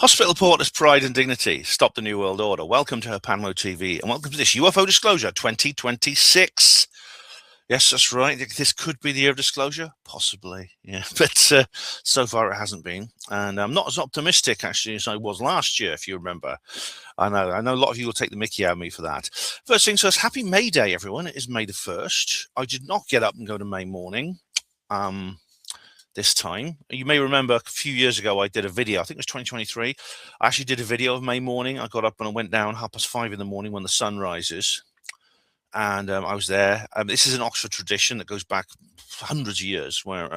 Hospital Porter's pride and dignity. Stop the New World Order. Welcome to Herpanmo TV and welcome to this UFO Disclosure 2026. Yes, that's right. This could be the year of disclosure. Possibly, yeah. But so far it hasn't been. And I'm not as optimistic, actually, as I was last year, if you remember. I know a lot of you will take the mickey out of me for that. First things first, happy May Day, everyone. It is May the 1st. I did not get up and go to May morning. This time. You may remember a few years ago I did a video, I think it was 2023. I actually did a video of May morning. I got up and I went down 5:30 in the morning when the sun rises. And I was there. This is an Oxford tradition that goes back hundreds of years where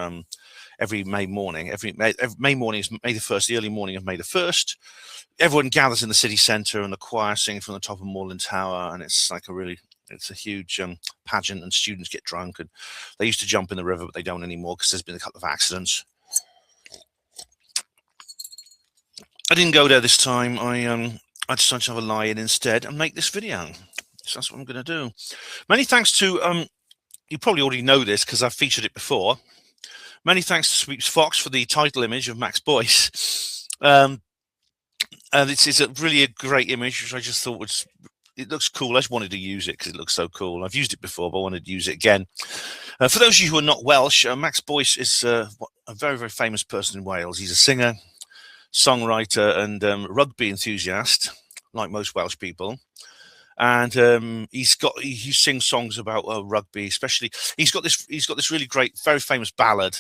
every May morning, every May morning is May the 1st, the early morning of May the 1st. Everyone gathers in the city centre and the choir singing from the top of Moreland Tower. And it's like it's a huge pageant, and students get drunk, and they used to jump in the river, but they don't anymore because there's been a couple of accidents. I didn't go there this time. I decided to have a lie-in instead and make this video. So that's what I'm going to do. Many thanks to, you probably already know this because I've featured it before. Many thanks to Sweeps Fox for the title image of Max Boyce. And it's really a great image, which I just thought it looks cool. I just wanted to use it because it looks so cool. I've used it before, but I wanted to use it again. For those of you who are not Welsh, Max Boyce is a very, very famous person in Wales. He's a singer, songwriter, and rugby enthusiast, like most Welsh people. And he sings songs about rugby, especially. He's got this really great, very famous ballad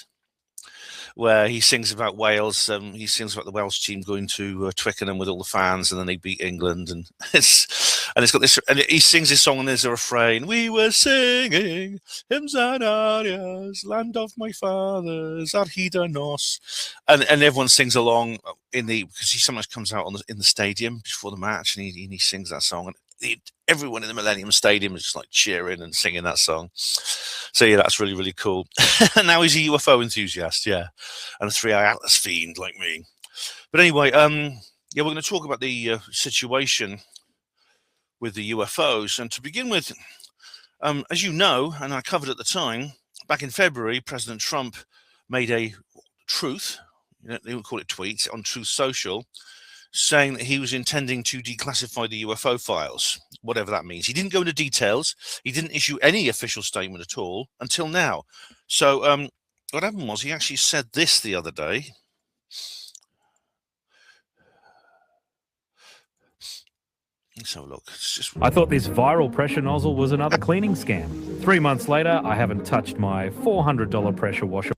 where he sings about Wales. He sings about the Welsh team going to Twickenham with all the fans, and then they beat England. And it's got this. And he sings this song, and there's a refrain: "We were singing hymns and arias, land of my fathers, ar hyd y nos," and everyone sings along because he sometimes comes out in the stadium before the match, and he sings that song. And everyone in the Millennium Stadium is just like cheering and singing that song. So yeah, that's really, really cool. And now he's a UFO enthusiast, yeah, and a 3-eye Atlas fiend like me. But anyway, yeah, we're going to talk about the situation with the UFOs. And to begin with, as you know, and I covered at the time, back in February, President Trump made a truth, they would call it tweets, on Truth Social, saying that he was intending to declassify the UFO files, whatever that means. He didn't go into details. He didn't issue any official statement at all until now. So what happened was he actually said this the other day. Let's have a look. I thought this viral pressure nozzle was another cleaning scam. 3 months later, I haven't touched my $400 pressure washer.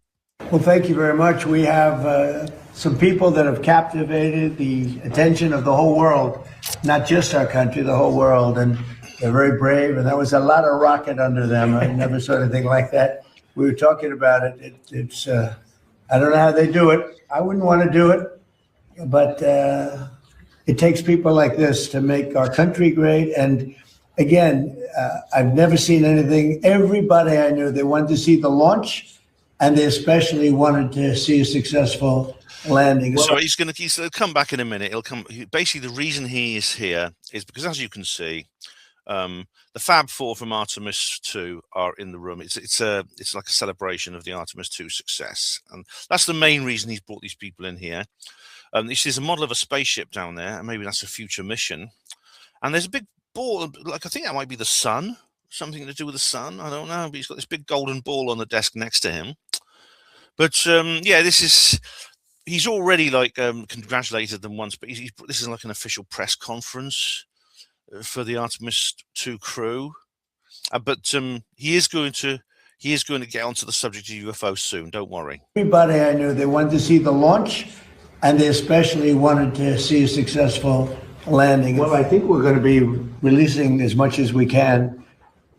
Well, thank you very much. We have some people that have captivated the attention of the whole world, not just our country, the whole world. And they're very brave. And there was a lot of rocket under them. I never saw anything like that. We were talking about it. It's I don't know how they do it. I wouldn't want to do it. But it takes people like this to make our country great. And again, I've never seen anything. Everybody I knew, they wanted to see the launch. And they especially wanted to see a successful landing. So he's going to come back in a minute. He'll come. Basically, the reason he is here is because, as you can see, the Fab Four from Artemis 2 are in the room. It's like a celebration of the Artemis 2 success, and that's the main reason he's brought these people in here. This is a model of a spaceship down there, and maybe that's a future mission. And there's a big ball, like I think that might be the sun. Something to do with the sun, I don't know, but he's got this big golden ball on the desk next to him. But yeah, he's already like congratulated them once, but this is like an official press conference for the Artemis 2 crew. But he is going to get onto the subject of UFOs soon. Don't worry. Everybody I knew, they wanted to see the launch, and they especially wanted to see a successful landing. Well, I think we're going to be releasing as much as we can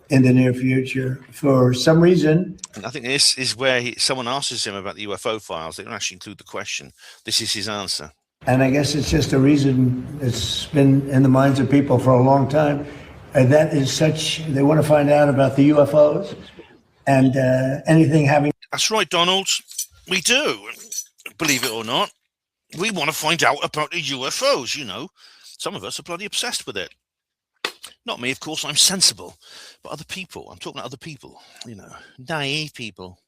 in the near future. For some reason, and I think this is where someone asks him about the UFO files. They don't actually include the question. This is his answer. And I guess it's just a reason it's been in the minds of people for a long time. And that is they want to find out about the UFOs and anything having. That's right, Donald. We do. Believe it or not. We want to find out about the UFOs, you know. Some of us are bloody obsessed with it. Not me, of course, I'm sensible, but other people. I'm talking about other people, you know, naive people.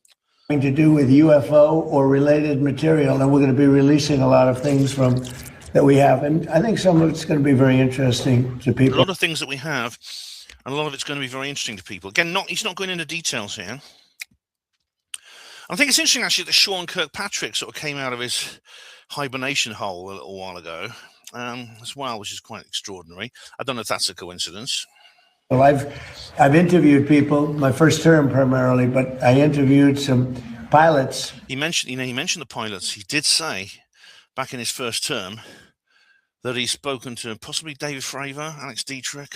To do with UFO or related material, and we're going to be releasing a lot of things from that we have. And I think some of it's going to be very interesting to A people. lot of things that we have, and a lot of it's going to be very interesting to people. Again, he's not going into details here. I think it's interesting, actually, that Sean Kirkpatrick sort of came out of his hibernation hole a little while ago as well, which is quite extraordinary. I don't know if that's a coincidence. Well, I've interviewed people, my first term primarily, but I interviewed some pilots. He mentioned the pilots. He did say back in his first term that he's spoken to possibly David Fravor, Alex Dietrich,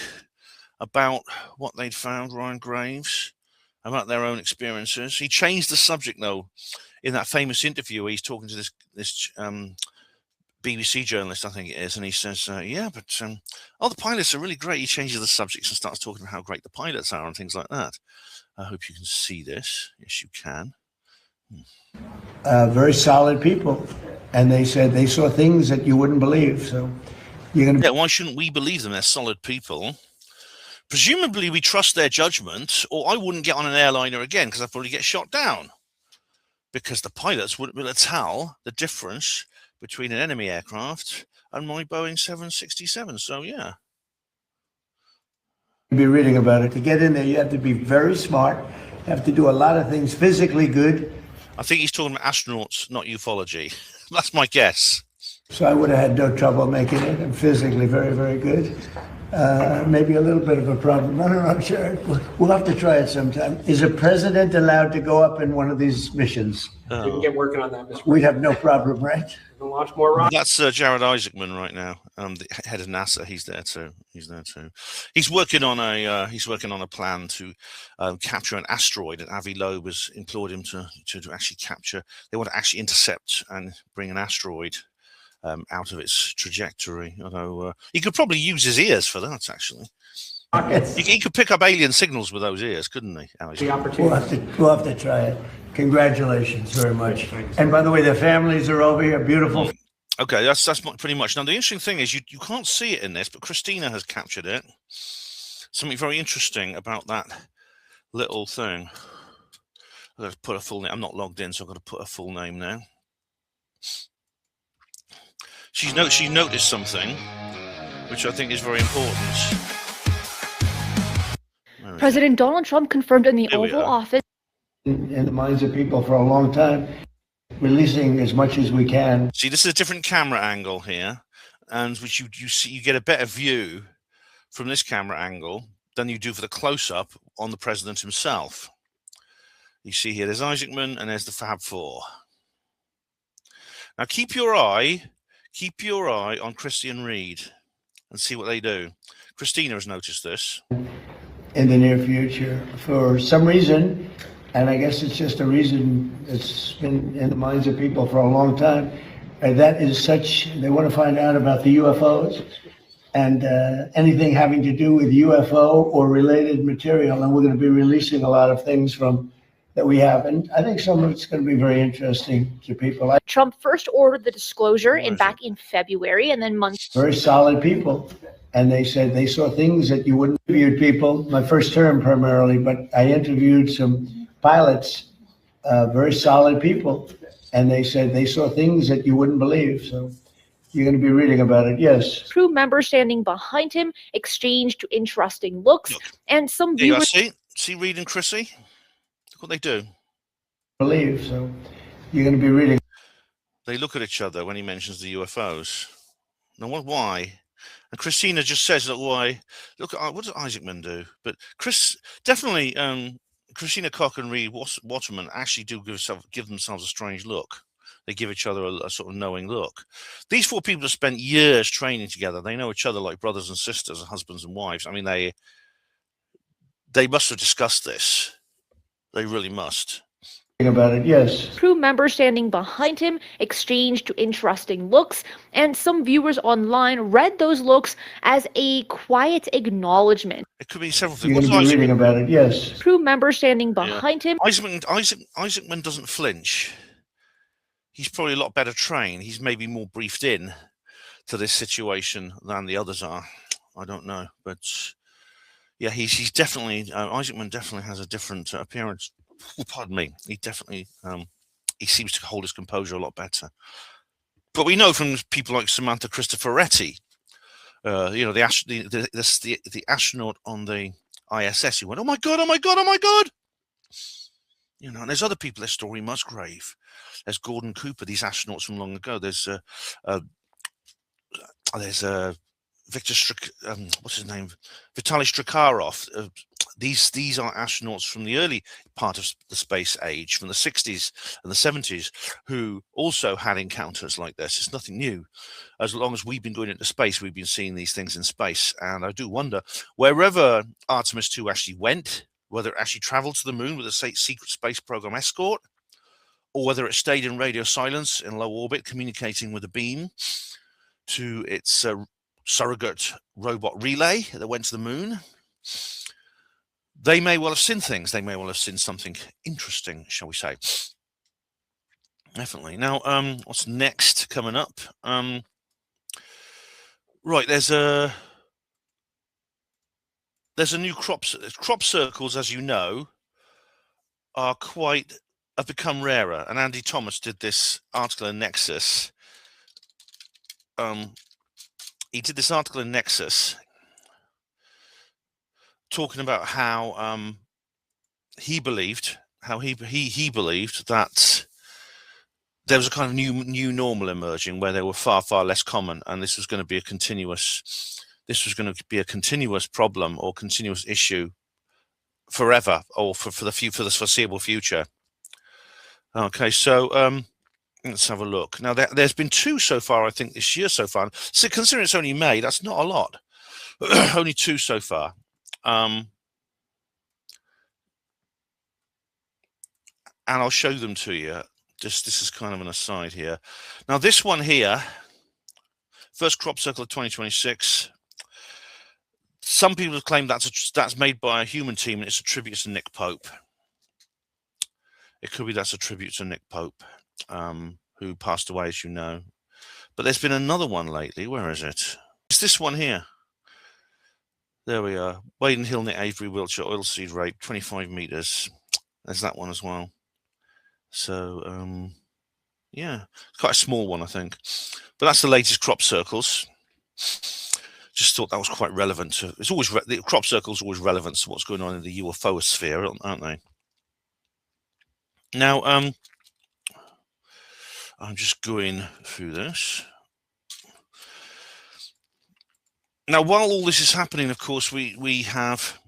about what they'd found, Ryan Graves, about their own experiences. He changed the subject, though, in that famous interview where he's talking to this BBC journalist, I think it is, and he says, yeah, but the pilots are really great. He changes the subject and starts talking about how great the pilots are and things like that. I hope you can see this. Yes, you can. Very solid people. And they said they saw things that you wouldn't believe. So you're going to... Yeah, why shouldn't we believe them? They're solid people. Presumably we trust their judgment, or I wouldn't get on an airliner again because I'd probably get shot down. Because the pilots wouldn't be able to tell the difference between an enemy aircraft and my Boeing 767. So, yeah. Be reading about it. To get in there, you have to be very smart. You have to do a lot of things physically good. I think he's talking about astronauts, not ufology. That's my guess. So I would have had no trouble making it. I'm physically very, very good. Maybe a little bit of a problem. I don't know. I'm sure. We'll have to try it sometime. Is a president allowed to go up in one of these missions? We can get working on that, Mr. We'd have no problem, right? We can launch more rockets. That's Jared Isaacman right now, the head of NASA. He's there too. He's working on a plan to capture an asteroid, and Avi Loeb has implored him to actually capture. They want to actually intercept and bring an asteroid out of its trajectory. Although he could probably use his ears for that, actually. He could pick up alien signals with those ears, couldn't he? The opportunity. We'll have to try it. Congratulations very much. And by the way, the families are over here. Beautiful. Okay, that's pretty much. Now, the interesting thing is you can't see it in this, but Christina has captured it. Something very interesting about that little thing. I've got to put a full name. I'm not logged in, so I've got to put a full name now. She noticed something, which I think is very important. President Donald Trump confirmed in the Oval Office. In the minds of people for a long time, releasing as much as we can. See, this is a different camera angle here, and which you get a better view from this camera angle than you do for the close-up on the president himself. You see here, there's Isaacman and there's the Fab Four. Now keep your eye on Christie and Reed and see what they do. Christina has noticed this. In the near future, for some reason, and I guess it's just a reason that's been in the minds of people for a long time, and that is such, they want to find out about the UFOs and anything having to do with UFO or related material, and we're going to be releasing a lot of things from that we have, and I think some of it's going to be very interesting to people. Trump first ordered the disclosure back in February, and then months. Very solid people, and they said they saw things that you wouldn't. Interviewed people, my first term primarily, but I interviewed some pilots, very solid people, and they said they saw things that you wouldn't believe. So you're going to be reading about it. Yes. Crew members standing behind him exchanged interesting looks, and some viewers. See Reed and Chrissy. What they do. Believe so. You're going to be reading. They look at each other when he mentions the UFOs. Now, why? And Christina just says, "Look, why? Look, what does Isaacman do?" But definitely, Christina Koch and Reed Waterman actually do give themselves a strange look. They give each other a sort of knowing look. These four people have spent years training together. They know each other like brothers and sisters, and husbands and wives. I mean, they must have discussed this. They really must. About it, yes. Crew members standing behind him exchanged interesting looks, and some viewers online read those looks as a quiet acknowledgement. It could be several things. You're going to be reading about it, yes. Crew members standing behind him. Isaacman doesn't flinch. He's probably a lot better trained. He's maybe more briefed in to this situation than the others are. I don't know, but yeah, he's definitely Isaacman definitely has a different appearance. Pardon me. He definitely he seems to hold his composure a lot better. But we know from people like Samantha Cristoforetti, the astronaut on the ISS, who went, "Oh my God, oh my God, oh my God." And there's other people. There's Story Musgrave. There's Gordon Cooper, these astronauts from long ago. There's Victor what's his name? Vitaly Strakharov. These are astronauts from the early part of the space age, from the 60s and the 70s, who also had encounters like this. It's nothing new. As long as we've been going into space, we've been seeing these things in space. And I do wonder, wherever Artemis 2 actually went, whether it actually traveled to the moon with a secret space program escort, or whether it stayed in radio silence in low orbit, communicating with a beam to its surrogate robot relay that went to the moon. They may well have seen things. They may well have seen something interesting, shall we say. Definitely. Now, what's next coming up? Right, there's a new crop circles, as you know, have become rarer. And Andy Thomas did this article in Nexus. He did this article in Nexus talking about how he believed that there was a kind of new normal emerging, where they were far less common, and this was going to be a continuous problem or continuous issue forever, or for the foreseeable future. Okay, so let's have a look. Now, there's been 2 so far, I think, this year so far. So considering it's only May, that's not a lot. Only 2 so far. And I'll show them to you. This is kind of an aside here. Now, this one here, first crop circle of 2026. Some people have claimed that's made by a human team, and it's a tribute to Nick Pope. It could be that's a tribute to Nick Pope, who passed away, as you know. But there's been another one lately. Where is it? It's this one here. There we are. Wade and Hill, Nick Avery, Wiltshire, oilseed rape, 25 meters. There's that one as well. So, yeah, quite a small one, I think. But that's the latest crop circles. Just thought that was quite relevant. It's always the crop circles are always relevant to what's going on in the UFO sphere, aren't they? Now, I'm just going through this. Now, while all this is happening, of course, we have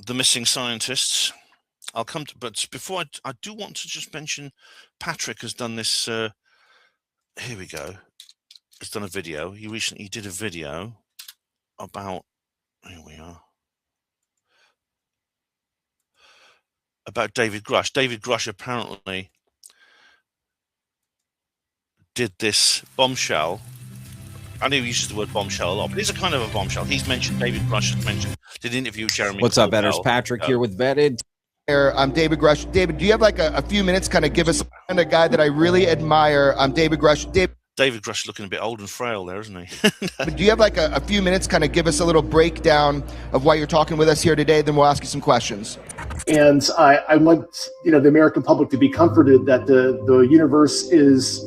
the missing scientists. I'll come to, but before I do want to just mention, Patrick has done this. Here we go. Has done a video. He recently did a video about. Here we are. About David Grush. David Grush apparently did this bombshell. I know he uses the word bombshell a lot, but it's a kind of a bombshell. He's mentioned, David Grush has mentioned, did interview Jeremy. What's up, Edders? Patrick here with Vetted. I'm David Grush. David, do you have like a few minutes, kind of give us a guy that I really admire? I'm David Grush. David Grush looking a bit old and frail there, isn't he? Do you have like a few minutes, kind of give us a little breakdown of why you're talking with us here today? Then we'll ask you some questions. And I want the American public to be comforted that the universe is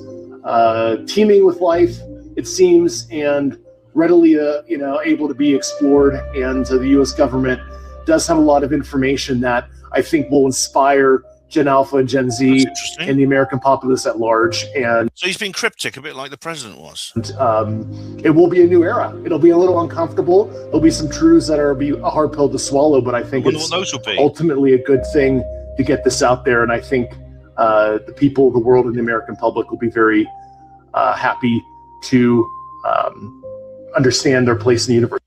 teeming with life, it seems, and readily able to be explored. And the U.S. government does have a lot of information that I think will inspire Gen Alpha and Gen Z and the American populace at large. And so he's been cryptic, a bit like the president was. It will be a new era. It'll be a little uncomfortable. There'll be some truths that will be a hard pill to swallow, but I think it's ultimately a good thing to get this out there. And I think the people of the world and the American public will be very happy to understand their place in the universe.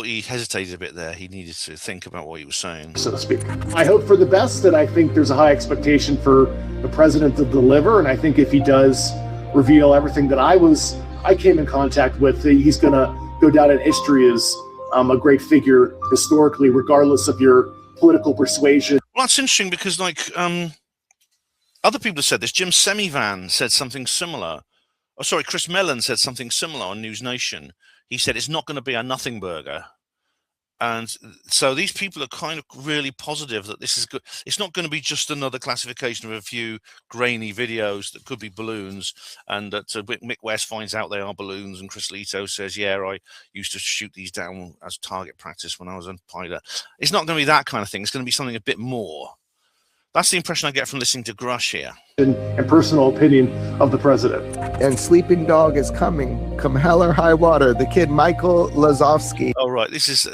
He hesitated a bit there. He needed to think about what he was saying, so to speak. I hope for the best, and I think there's a high expectation for the president to deliver. And I think if he does reveal everything that I came in contact with, he's going to go down in history as a great figure historically, regardless of your political persuasion. Well, that's interesting because, other people have said this. Jim Semivan said something similar. Oh, sorry, Chris Mellon said something similar on News Nation. He said it's not going to be a nothing burger. And so these people are kind of really positive that this is good. It's not going to be just another classification of a few grainy videos that could be balloons, and that Mick West finds out they are balloons, and Chris Leto says, yeah, I used to shoot these down as target practice when I was a pilot. It's not going to be that kind of thing. It's going to be something a bit more. That's the impression I get from listening to Grush here. And personal opinion of the president. And Sleeping Dog is coming, come hell or high water. The kid Michael Lazowski. Oh, right. This is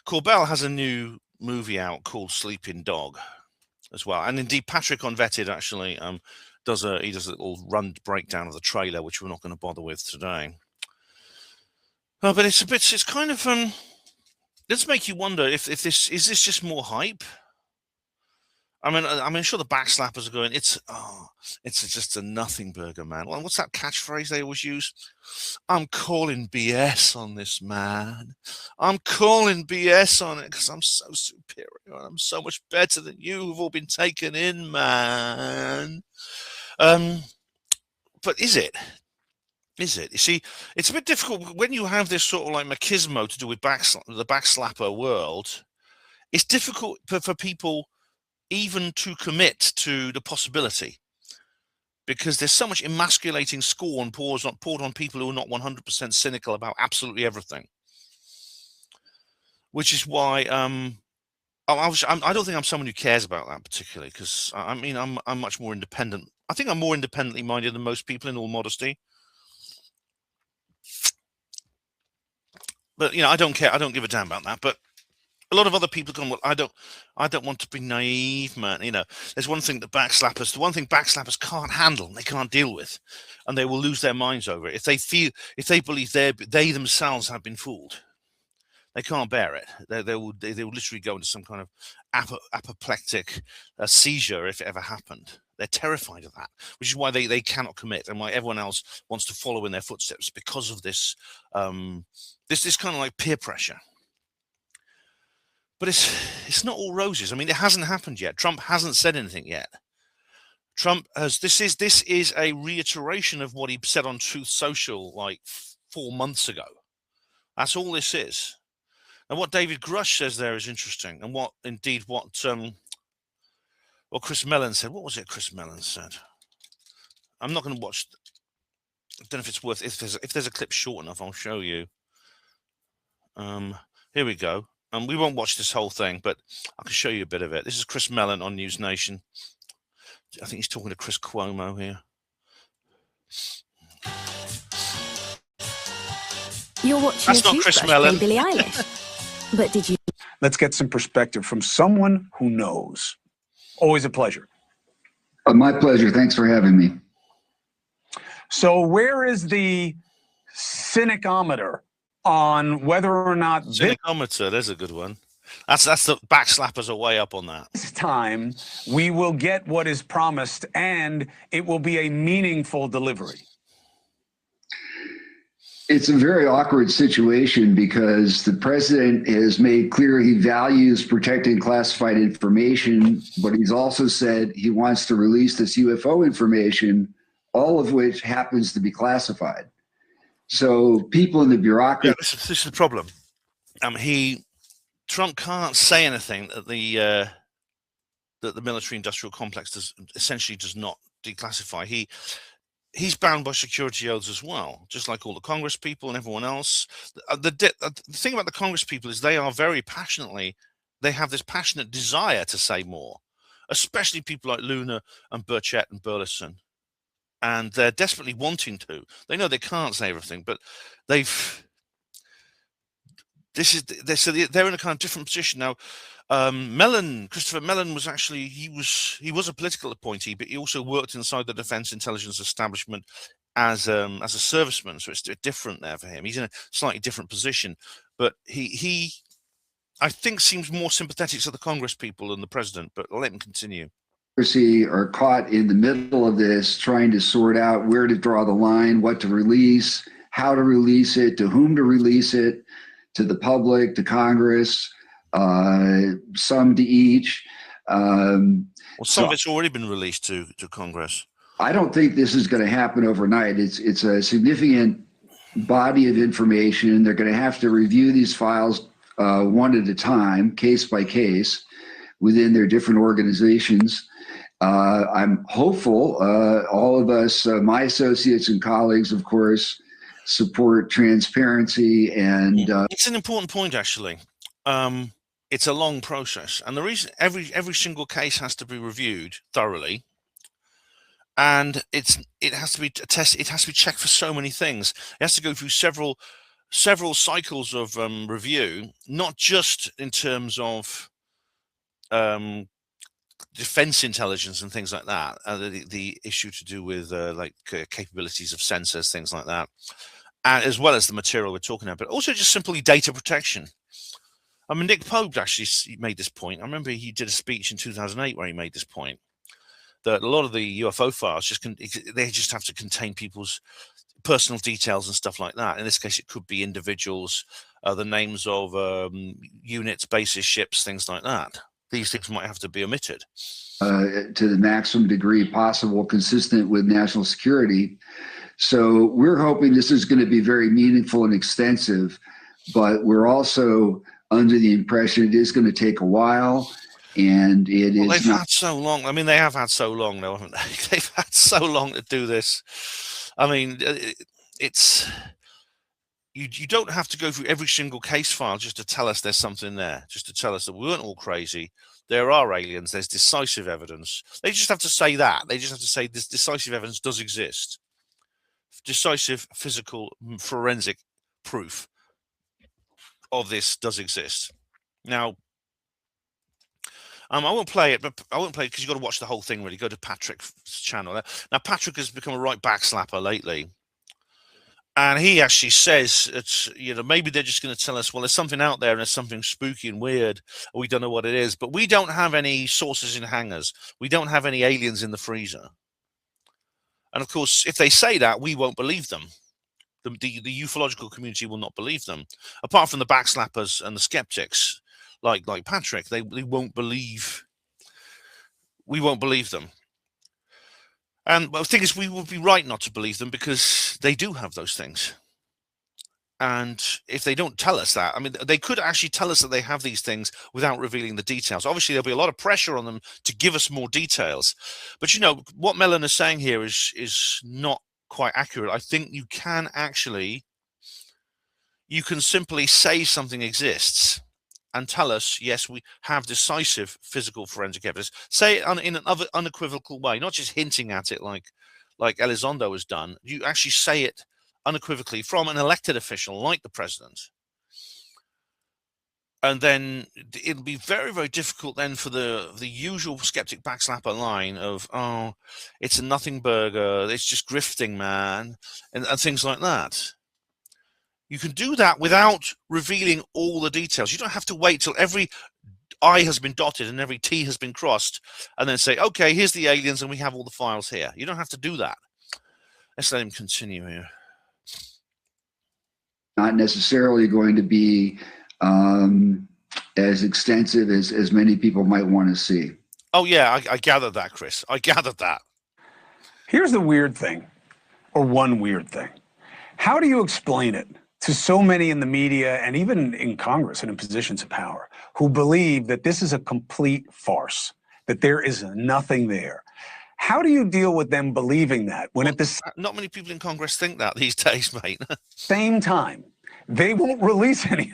Corbell has a new movie out called Sleeping Dog as well, and indeed Patrick on Vetted actually does a little run breakdown of the trailer, which we're not going to bother with today. But it's kind of let's make you wonder if this is just more hype. I mean, sure, the backslappers are going, it's just a nothing burger, man. Well, what's that catchphrase they always use? I'm calling BS on this, man. I'm calling BS on it because I'm so superior and I'm so much better than you who've all been taken in, man. But is it? Is it? You see, it's a bit difficult when you have this sort of like machismo to do with the backslapper world. It's difficult for people even to commit to the possibility, because there's so much emasculating scorn poured on people who are not 100% cynical about absolutely everything. Which is why I don't think I'm someone who cares about that particularly, because I mean I'm much more independent. I think I'm more independently minded than most people, in all modesty. But I don't care. I don't give a damn about that. But a lot of other people go, well, I don't want to be naive, man. There's one thing that backslappers can't handle, and they can't deal with, and they will lose their minds over it. If they believe they themselves have been fooled, they can't bear it. They will literally go into some kind of apoplectic seizure if it ever happened. They're terrified of that, which is why they cannot commit, and why everyone else wants to follow in their footsteps, because of this this kind of like peer pressure. But it's not all roses. I mean, it hasn't happened yet. Trump hasn't said anything yet. Trump has. This is a reiteration of what he said on Truth Social like 4 months ago. That's all this is. And what David Grush says there is interesting, and what Chris Mellon said. What was it Chris Mellon said? I'm not going to watch. I don't know if it's worth. If there's a clip short enough, I'll show you. Here we go. We won't watch this whole thing, but I can show you a bit of it. This is Chris Mellon on News Nation. I think he's talking to Chris Cuomo here. You're watching That's not Chris Mellon. Billie Eilish. But did you? Let's get some perspective from someone who knows. Always a pleasure. My pleasure. Thanks for having me. So where is the cynicometer on whether or not cynicometer? There's a good one. That's the backslappers are way up on that. This time we will get what is promised, and it will be a meaningful delivery? It's a very awkward situation because the president has made clear he values protecting classified information, but he's also said he wants to release this UFO information, all of which happens to be classified. So people in the bureaucracy. Yeah, this is the problem. Trump can't say anything that the military-industrial complex does not declassify. He's bound by security oaths as well, just like all the Congress people and everyone else. The thing about the Congress people is they have this passionate desire to say more, especially people like Luna and Burchett and Burleson. And they're desperately wanting to. They know they can't say everything, but they're in a kind of different position now. Christopher Mellon was actually he was a political appointee, but he also worked inside the defense intelligence establishment as a serviceman. So it's different there for him. He's in a slightly different position, but he I think seems more sympathetic to the Congress people than the president. But I'll let him continue. Are caught in the middle of this, trying to sort out where to draw the line, what to release, how to release it, to whom to release it, to the public, to Congress, some to each. Some of it's already been released to Congress. I don't think this is going to happen overnight. It's a significant body of information. They're going to have to review these files one at a time, case by case, within their different organizations. I'm hopeful. All of us, my associates and colleagues, of course, support transparency, and it's an important point, actually. It's a long process, and the reason every single case has to be reviewed thoroughly, and it has to be tested. It has to be checked for so many things. It has to go through several cycles of review, not just in terms of defense intelligence and things like that, the issue to do with capabilities of sensors, things like that, and as well as the material we're talking about, but also just simply data protection. I mean, Nick Pope actually made this point. I remember he did a speech in 2008 where he made this point, that a lot of the UFO files they just have to contain people's personal details and stuff like that. In this case, it could be individuals, the names of units, bases, ships, things like that. These things might have to be omitted. To the maximum degree possible, consistent with national security. So we're hoping this is going to be very meaningful and extensive, but we're also under the impression it is going to take a while, and they've had so long. I mean, they have had so long, though, haven't they? They've had so long to do this. I mean, it's you don't have to go through every single case file just to tell us there's something there, just to tell us that we weren't all crazy. There are aliens. There's decisive evidence. They just have to say that. They just have to say this decisive evidence does exist. Decisive physical forensic proof of this does exist. Now, I won't play it, but I won't play it because you've got to watch the whole thing. Really, go to Patrick's channel. Now, Patrick has become a right backslapper lately, and he actually says it's maybe they're just going to tell us, well, there's something out there and there's something spooky and weird. We don't know what it is, but we don't have any sources in hangars. We don't have any aliens in the freezer. And of course, if they say that, we won't believe them. The ufological community will not believe them, apart from the backslappers and the skeptics, like Patrick. They won't believe. We won't believe them. And the thing is, we would be right not to believe them because they do have those things. And if they don't tell us that, I mean, they could actually tell us that they have these things without revealing the details. Obviously, there'll be a lot of pressure on them to give us more details. But what Mellon is saying here is not quite accurate. I think you can simply say something exists and tell us, yes, we have decisive physical forensic evidence. Say it in an unequivocal way, not just hinting at it like Elizondo has done. You actually say it unequivocally from an elected official like the president. And then it'll be very, very difficult then for the usual skeptic backslapper line of, oh, it's a nothing burger, it's just grifting, man, and things like that. You can do that without revealing all the details. You don't have to wait till every I has been dotted and every T has been crossed and then say, okay, here's the aliens and we have all the files here. You don't have to do that. Let's let him continue here. Not necessarily going to be as extensive as many people might want to see. Oh, yeah, I gathered that, Chris. I gathered that. Here's the weird thing, or one weird thing. How do you explain it to so many in the media and even in Congress and in positions of power who believe that this is a complete farce, that there is nothing there? How do you deal with them believing that when at the not many people in Congress think that these days, mate. same time, they won't release any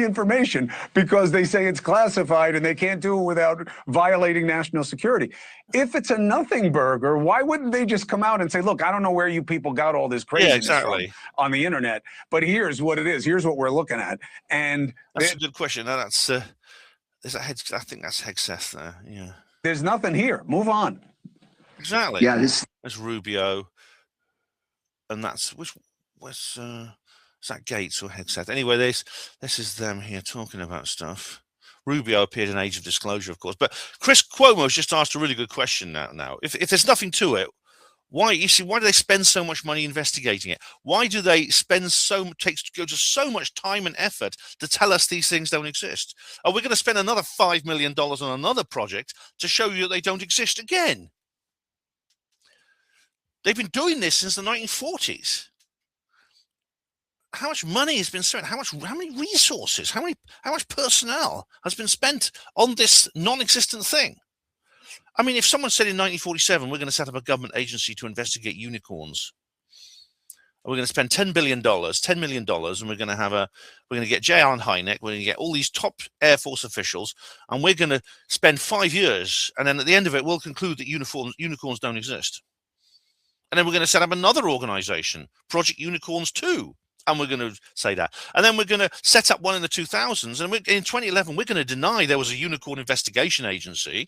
information because they say it's classified and they can't do it without violating national security. If it's a nothing burger, why wouldn't they just come out and say, look, I don't know where you people got all this craziness from on the internet, but here's what it is. Here's what we're looking at. And that's a good question. No, that's I think that's Hegseth there. Yeah. There's nothing here. Move on. Exactly. Yeah, that's Rubio, and that's is that Gates or Hegseth? Anyway, this is them here talking about stuff. Rubio appeared in Age of Disclosure, of course, but Chris Cuomo's just asked a really good question now. If there's nothing to it, why do they spend so much money investigating it? Why do they go to so much time and effort to tell us these things don't exist? Are we going to spend another $5 million on another project to show you that they don't exist again? They've been doing this since the 1940s. how much money has been spent, how many resources, how much personnel has been spent on this non-existent thing. I mean, if someone said in 1947 we're going to set up a government agency to investigate unicorns, we're going to spend $10 million, and we're going to get J. Allen Hynek, we're going to get all these top Air Force officials, and we're going to spend 5 years, and then at the end of it, we'll conclude that unicorns don't exist. And then we're going to set up another organization, Project Unicorns 2, and we're going to say that. And then we're going to set up one in the 2000s, and in 2011, we're going to deny there was a unicorn investigation agency.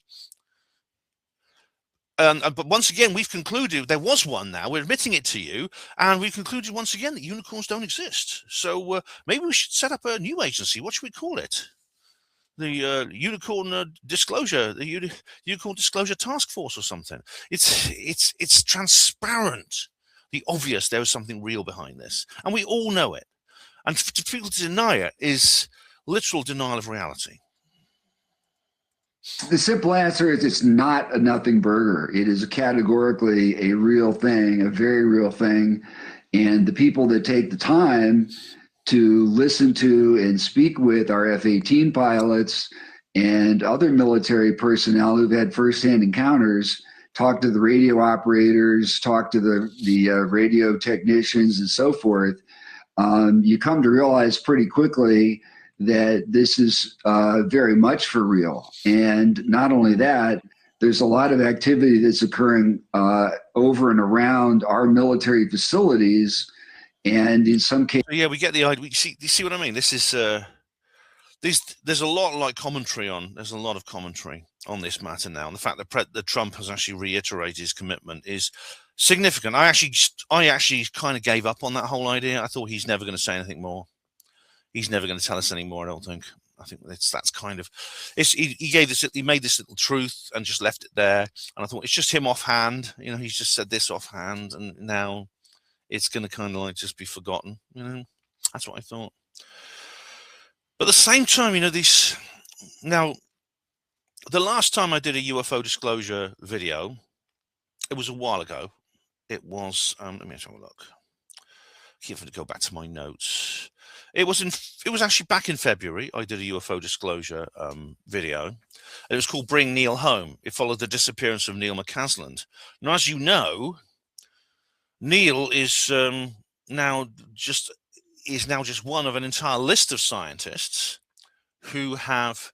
But once again, we've concluded there was one now. We're admitting it to you. And we've concluded once again that unicorns don't exist. So maybe we should set up a new agency. What should we call it? The Unicorn Disclosure, the Unicorn Disclosure Task Force or something. It's transparent, the obvious there is something real behind this. And we all know it. And for people to deny it is literal denial of reality. The simple answer is it's not a nothing burger. It is categorically a real thing, a very real thing. And the people that take the time to listen to and speak with our F-18 pilots and other military personnel who've had firsthand encounters, talk to the radio operators, talk to the radio technicians and so forth, you come to realize pretty quickly that this is very much for real. And not only that, there's a lot of activity that's occurring over and around our military facilities. And in some cases, yeah, we get the idea. You see what I mean? This is there's a lot like commentary on. There's a lot of commentary on this matter now, and the fact that Trump has actually reiterated his commitment is significant. I actually kind of gave up on that whole idea. I thought he's never going to say anything more. He's never going to tell us anymore. I don't think. I think that's kind of. He made this little truth and just left it there. And I thought it's just him offhand. You know, he's just said this offhand, and now it's going to kind of like just be forgotten. You know, that's what I thought. But at the same time, you know, now, the last time I did a UFO disclosure video, it was a while ago. It was, let me have a look. I keep having to go back to my notes. It was actually back in February. I did a UFO disclosure video. It was called "Bring Neil Home." It followed the disappearance of Neil McCasland. Now, as you know, Neil is now just one of an entire list of scientists who have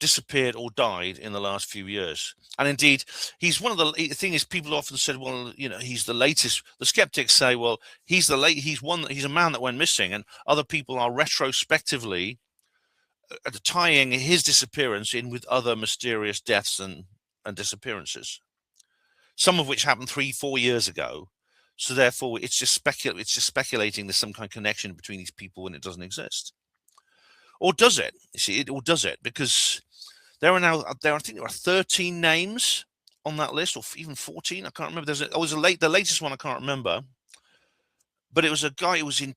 disappeared or died in the last few years. And indeed, he's one of the thing is, people often said, well, you know, he's the latest. The skeptics say, well, he's a man that went missing, and other people are retrospectively tying his disappearance in with other mysterious deaths and disappearances, some of which happened 3-4 years ago. So therefore, it's just speculating there's some kind of connection between these people when it doesn't exist. Or does it? You see, or does it? Because I think there are 13 names on that list, or even 14. I can't remember. The latest one I can't remember. But it was a guy. It was a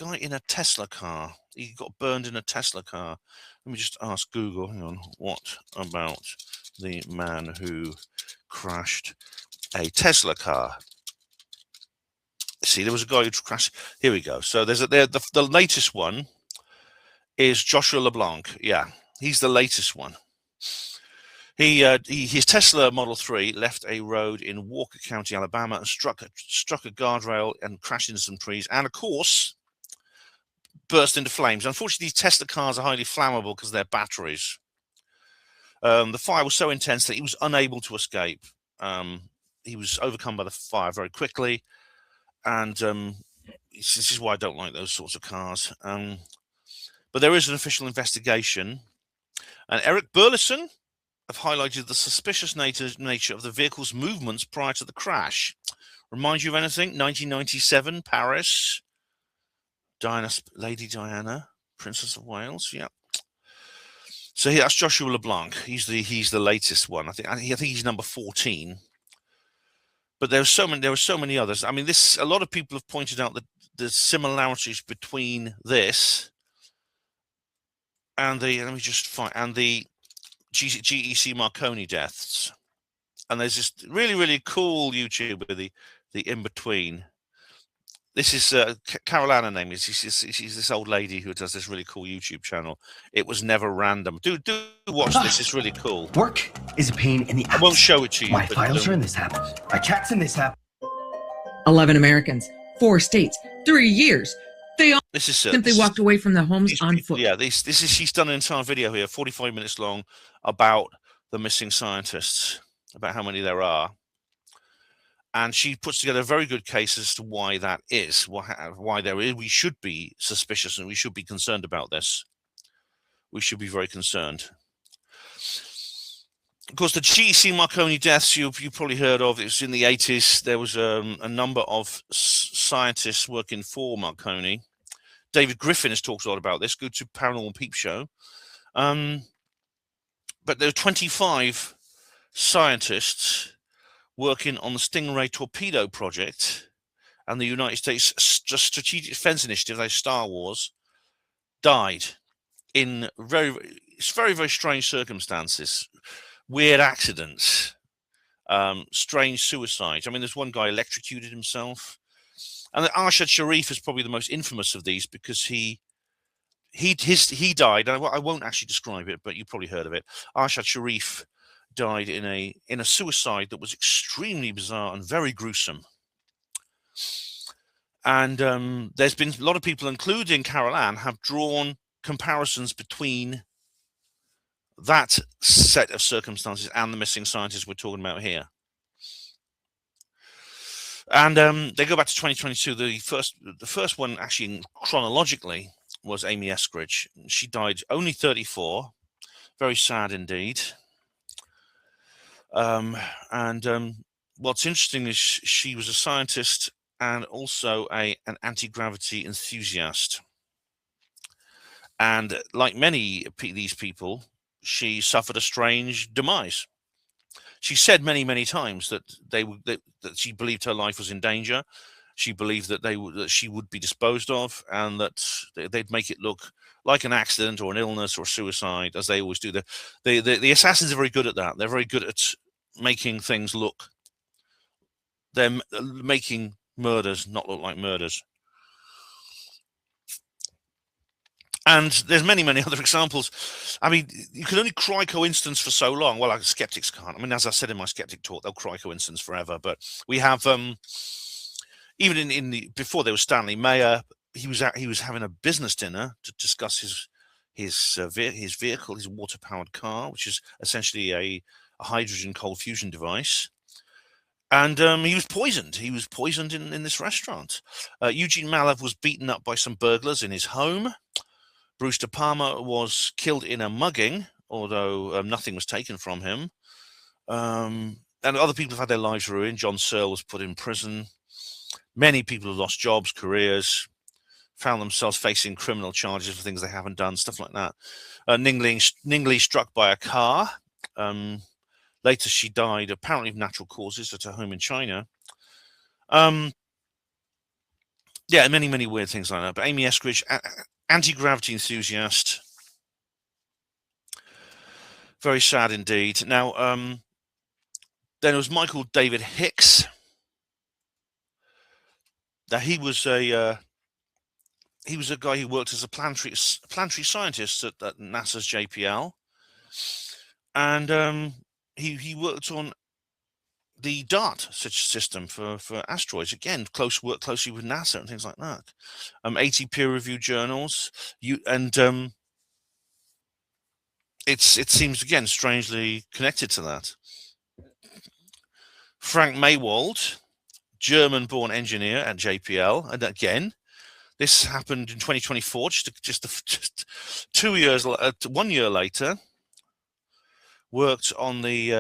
guy in a Tesla car. He got burned in a Tesla car. Let me just ask Google. Hang on. What about the man who crashed a Tesla car? See, there was a guy who crashed. Here we go. So the latest one is Joshua LeBlanc. Yeah, he's the latest one. His Tesla Model 3 left a road in Walker County, Alabama, and struck a guardrail and crashed into some trees, and of course burst into flames. Unfortunately, these Tesla cars are highly flammable because of their batteries. The fire was so intense that he was unable to escape. He was overcome by the fire very quickly. And this is why I don't like those sorts of cars. But there is an official investigation. And Eric Burleson have highlighted the suspicious nature of the vehicle's movements prior to the crash. Remind you of anything? 1997, Paris. Lady Diana, Princess of Wales. Yeah. So that's Joshua LeBlanc. He's the latest one. I think he's number 14. But there were so many others. I mean, a lot of people have pointed out that the similarities between this and the GEC Marconi deaths. And there's this really, really cool YouTube with the in between. This is Carol Ann, her name is. She's this old lady who does this really cool YouTube channel. It was never random. Do watch this. It's really cool. Work is a pain in the ass. I won't show it to you. My files are in this app. My chat's in this app. 11 Americans, 4 states, 3 years. They all simply walked away from their homes on foot. Yeah, this is she's done an entire video here, 45 minutes long, about the missing scientists, about how many there are. And she puts together a very good case as to why that is, why there is. We should be suspicious and we should be concerned about this. We should be very concerned. Of course, the GEC Marconi deaths you've probably heard of. It was in the 80s. There was a number of scientists working for Marconi. David Griffin has talked a lot about this. Go to Paranormal Peep Show. But there are 25 scientists working on the Stingray torpedo project and the United States Strategic Defense Initiative, like Star Wars, died in very, very strange circumstances, weird accidents, strange suicides. I mean, there's one guy electrocuted himself, and Arshad Sharif is probably the most infamous of these because he died. I won't actually describe it, but you probably heard of it. Arshad Sharif died in a suicide that was extremely bizarre and very gruesome. And there's been a lot of people, including Carol Ann, have drawn comparisons between that set of circumstances and the missing scientists we're talking about here. And they go back to 2022. The first one, actually chronologically, was Amy Eskridge. She died only 34. Very sad indeed. What's interesting is she was a scientist and also an anti-gravity enthusiast. And like many these people, she suffered a strange demise. She said many times that that she believed her life was in danger. She believed that she would be disposed of, and that they'd make it look like an accident or an illness or suicide, as they always do. The assassins are very good at that. They're very good at making things look. They're making murders not look like murders. And there's many other examples. I mean, you can only cry coincidence for so long. Well, skeptics can't. I mean, as I said in my skeptic talk, they'll cry coincidence forever. But we have even in the before there was Stanley Mayer, he was having a business dinner to discuss his vehicle, his water-powered car, which is essentially a hydrogen cold fusion device. And he was poisoned. He was poisoned in this restaurant. Eugene Malev was beaten up by some burglars in his home. Bruce De Palma was killed in a mugging, although nothing was taken from him. And other people have had their lives ruined. John Searle was put in prison. Many people have lost jobs, careers, found themselves facing criminal charges for things they haven't done, stuff like that. Ning Li struck by a car. Later, she died, apparently of natural causes, at her home in China. Yeah, many weird things like that. But Amy Eskridge, anti-gravity enthusiast. Very sad indeed. Now, then there was Michael David Hicks. Now, he was a guy who worked as a planetary scientist at NASA's JPL, and he worked on the DART system for asteroids. Again, worked closely with NASA and things like that. 80 peer-reviewed journals. It seems again strangely connected to that. Frank Maywald, German-born engineer at JPL, and again, this happened in 2024, just 1 year later. Worked on the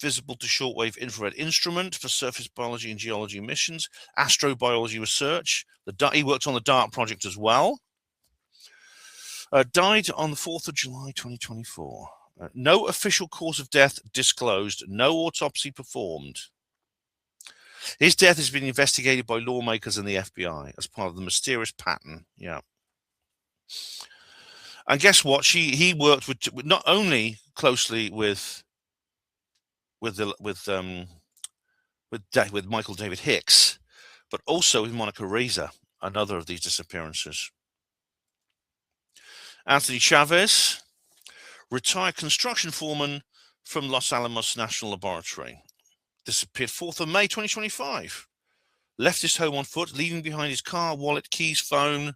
visible to shortwave infrared instrument for surface biology and geology missions, astrobiology research. He worked on the DART project as well. Died on the 4th of July 2024. No official cause of death disclosed. No autopsy performed. His death has been investigated by lawmakers and the FBI as part of the mysterious pattern. Yeah. And guess what? He worked with not only closely with Michael David Hicks, but also with Monica Reza, another of these disappearances. Anthony Chavez, retired construction foreman from Los Alamos National Laboratory, disappeared 4th of May 2025. Left his home on foot, leaving behind his car, wallet, keys, phone.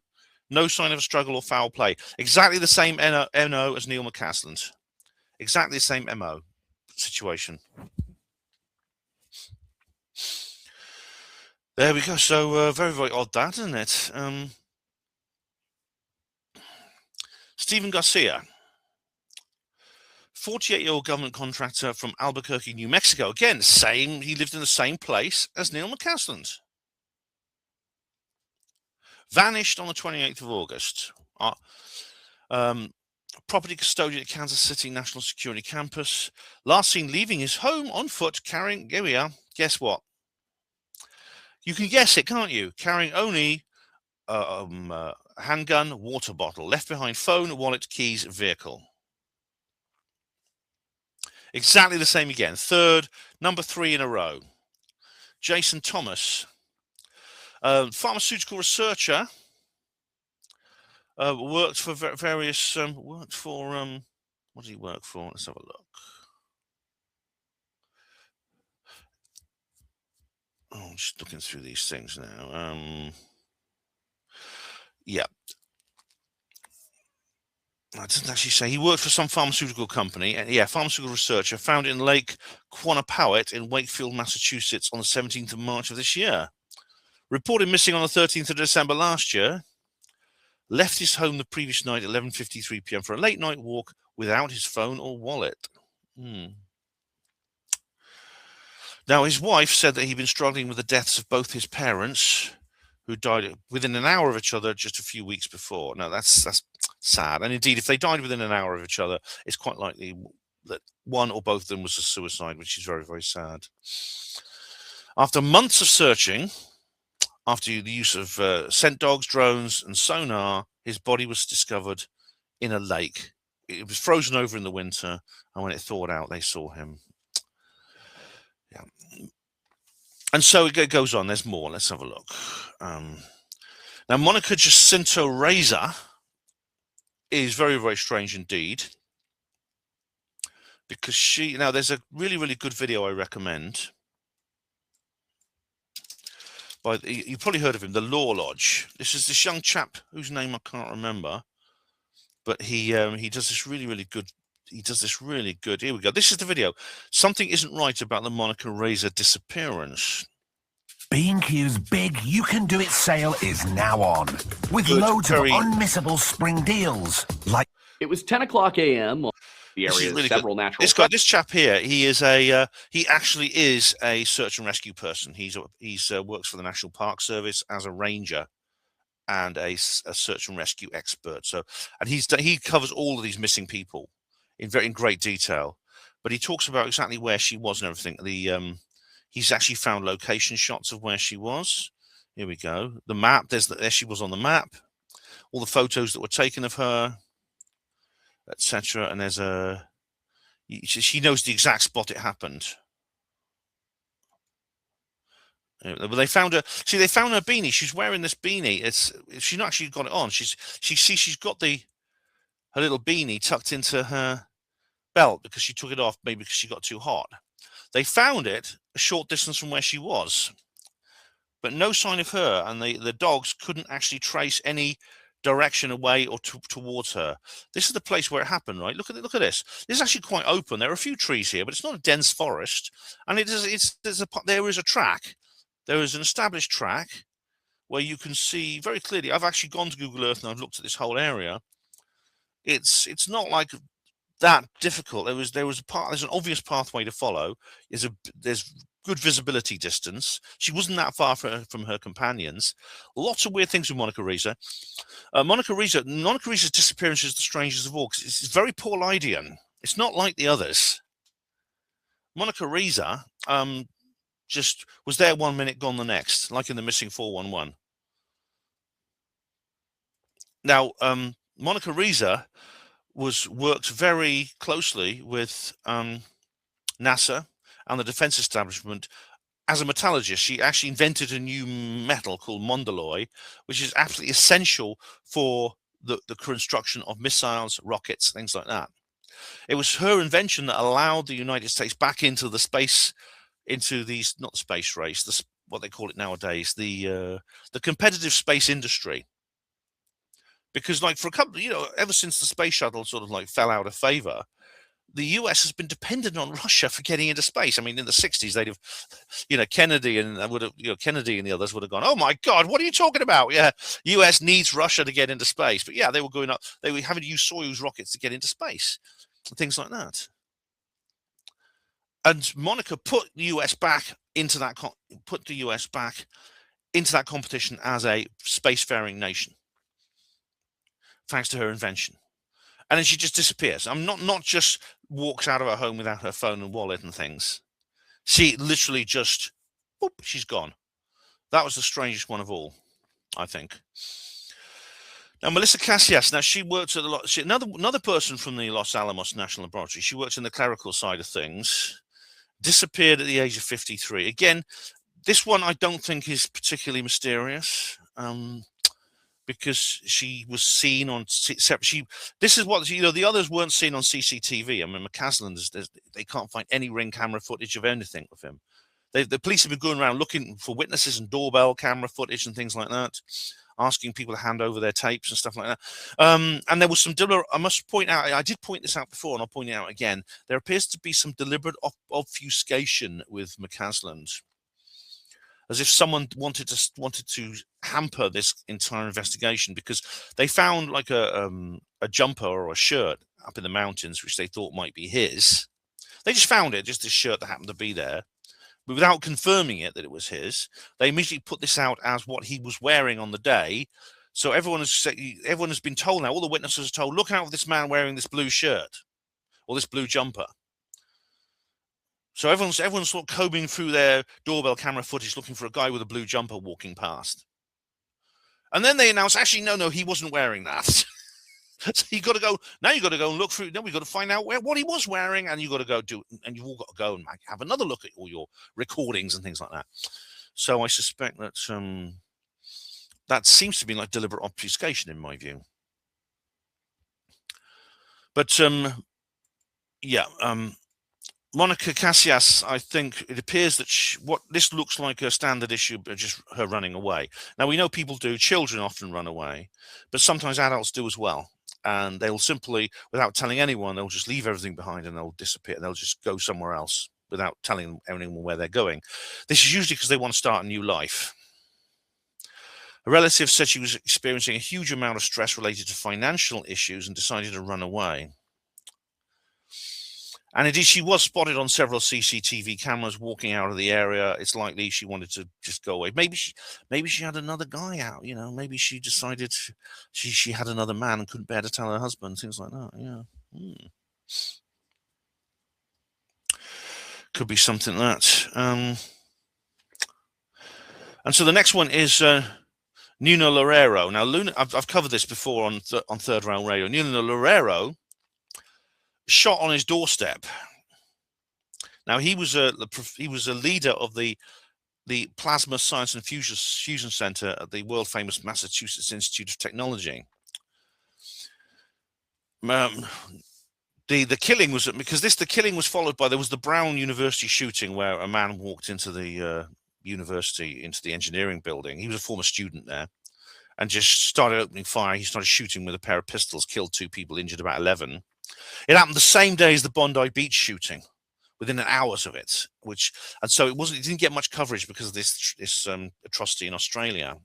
No sign of a struggle or foul play. Exactly the same MO as Neil McCasland. Exactly the same MO situation. There we go. So very, very odd that, isn't it? Stephen Garcia, 48-year-old government contractor from Albuquerque, New Mexico. Again, he lived in the same place as Neil McCasland. Vanished on the 28th of August. Property custodian at Kansas City National Security Campus. Last seen leaving his home on foot, carrying, here we are, guess what? You can guess it, can't you? Carrying only handgun, water bottle. Left behind phone, wallet, keys, vehicle. Exactly the same again. Number 3 in a row. Jason Thomas, pharmaceutical researcher, worked for various. What did he work for? Let's have a look. Oh, I'm just looking through these things now. Yeah. It doesn't actually say. He worked for some pharmaceutical company. And yeah, pharmaceutical researcher, found in Lake Quannapowitt in Wakefield, Massachusetts on the 17th of March of this year. Reported missing on the 13th of December last year. Left his home the previous night at 11:53 p.m. for a late night walk without his phone or wallet. Now, his wife said that he'd been struggling with the deaths of both his parents, who died within an hour of each other just a few weeks before. Now, that's sad. And indeed, if they died within an hour of each other, it's quite likely that one or both of them was a suicide, which is very, very sad. After months of searching, after the use of scent dogs, drones, and sonar, his body was discovered in a lake. It was frozen over in the winter, and when it thawed out, they saw him. Yeah. And so it goes on. There's more. Let's have a look. Now, Monica Jacinto Reza is very, very strange indeed, because there's a really, really good video I recommend. You've probably heard of him, the Law Lodge. This is this young chap whose name I can't remember, but he does this really, really good. He does this really good. Here we go. This is the video. Something isn't right about the Monica Reza disappearance. B&Q's Big You Can Do It sale is now on, with loads of unmissable spring deals. Like it was 10 o'clock a.m. The area really several good. natural. This chap here, he actually is a search and rescue person. He's works for the National Park Service as a ranger and a search and rescue expert. So, and he covers all of these missing people in great detail. But he talks about exactly where she was and everything. He's actually found location shots of where she was. Here we go. The map. There she was on the map. All the photos that were taken of her, etc. And there's she knows the exact spot it happened. They found her. See, they found her beanie. She's wearing this beanie. She's not actually got it on. She's got her little beanie tucked into her belt because she took it off, maybe because she got too hot. They found it a short distance from where she was, but no sign of her, and the dogs couldn't actually trace any direction away or towards her. This is the place where it happened, right? Look at this. This is actually quite open. There are a few trees here, but it's not a dense forest, and there is a track. There is an established track where you can see very clearly. I've actually gone to Google Earth and I've looked at this whole area. It's not like that difficult. There's an obvious pathway to follow. There's good visibility distance. She wasn't that far from her companions. Lots of weird things with Monica Reza. Monica Reza's disappearance is the strangest of all because it's very Paulidian. It's not like the others. Monica Reza just was there 1 minute, gone the next, like in the Missing 411. Now, Monica Reza worked very closely with NASA and the defense establishment as a metallurgist, she actually invented a new metal called mondalloy, which is absolutely essential for the construction of missiles, rockets, things like that. It was her invention that allowed the United States back into the space, into these, not the space race, this, what they call it nowadays, the competitive space industry. Because, like, for a couple, ever since the space shuttle sort of like fell out of favor, the US has been dependent on Russia for getting into space. I mean, in the 60s, they'd have, Kennedy and would have, Kennedy and the others would have gone, "Oh my God, what are you talking about? Yeah, US needs Russia to get into space." But yeah, they were going up. They were having to use Soyuz rockets to get into space, things like that. And Monica put the US back into that competition as a spacefaring nation, thanks to her invention. And then she just disappears. I'm not just walks out of her home without her phone and wallet and things. She literally just, whoop, she's gone. That was the strangest one of all, I think. Now, Melissa Casillas, now she works at another person from the Los Alamos National Laboratory. She works in the clerical side of things. Disappeared at the age of 53. Again, this one I don't think is particularly mysterious. Because she was seen on this is what the others weren't seen on CCTV. I mean, McCaslin, they can't find any ring camera footage of anything of him. The police have been going around looking for witnesses and doorbell camera footage and things like that, asking people to hand over their tapes and stuff like that. And there was some I must point out, I did point this out before and I'll point it out again, there appears to be some deliberate obfuscation with McCaslin, as if someone wanted to hamper this entire investigation, because they found like a jumper or a shirt up in the mountains which they thought might be his. They just found it, just this shirt that happened to be there, but without confirming it that it was his. They immediately put this out as what he was wearing on the day. So everyone has been told now, all the witnesses are told, look out for this man wearing this blue shirt or this blue jumper. So everyone's sort of combing through their doorbell camera footage looking for a guy with a blue jumper walking past. And then they announce, actually, no, he wasn't wearing that. So you got to go and look through. Then we got to find out what he was wearing, and you got to go and you've all got to go and have another look at all your recordings and things like that. So I suspect that that seems to be like deliberate obfuscation in my view. But Monica Casillas, I think it appears that what this looks like a standard issue, but just her running away. Now, we know people do. Children often run away, but sometimes adults do as well. And they'll simply, without telling anyone, they'll just leave everything behind and they'll disappear. They'll just go somewhere else without telling anyone where they're going. This is usually because they want to start a new life. A relative said she was experiencing a huge amount of stress related to financial issues and decided to run away. And indeed, she was spotted on several CCTV cameras walking out of the area. It's likely she wanted to just go away. Maybe she had another guy out. Maybe she decided she had another man and couldn't bear to tell her husband. Things like that. Yeah, could be something like that. And so the next one is Nuno Loureiro. Now, I've covered this before on Third Rail Radio. Nuno Loureiro shot on his doorstep. Now, he was a leader of the Plasma Science and Fusion Center at the world famous Massachusetts Institute of Technology. The killing was because the killing was followed by, there was the Brown University shooting where a man walked into the university, into the engineering building. He was a former student there and just started opening fire. He started shooting with a pair of pistols, killed 2 people, injured about 11. It happened the same day as the Bondi Beach shooting, within hours of it, and so it didn't get much coverage because of this atrocity in Australia.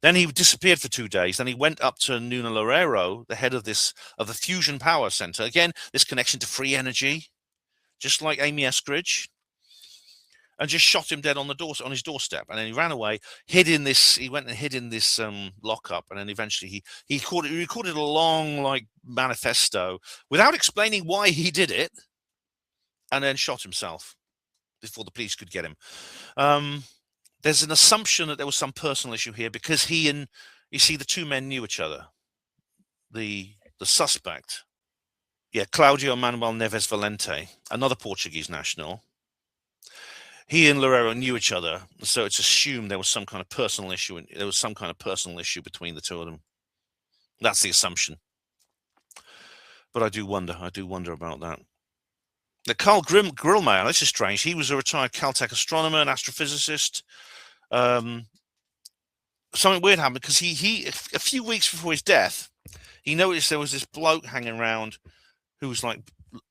Then he disappeared for 2 days. Then he went up to Nuno Loureiro, the head of the Fusion Power Center. Again, this connection to free energy, just like Amy Eskridge, and just shot him dead on his doorstep. And then he ran away, he went and hid in this lockup, and then eventually he recorded a long manifesto without explaining why he did it, and then shot himself before the police could get him. There's an assumption that there was some personal issue here because the 2 men knew each other. The suspect, Claudio Manuel Neves Valente, another Portuguese national, he and Lorero knew each other, so it's assumed there was some kind of personal issue. There was some kind of personal issue between the two of them. That's the assumption. But I do wonder about that. The Carl Grillmeyer, this is strange. He was a retired Caltech astronomer and astrophysicist. Something weird happened because he a few weeks before his death, he noticed there was this bloke hanging around who was like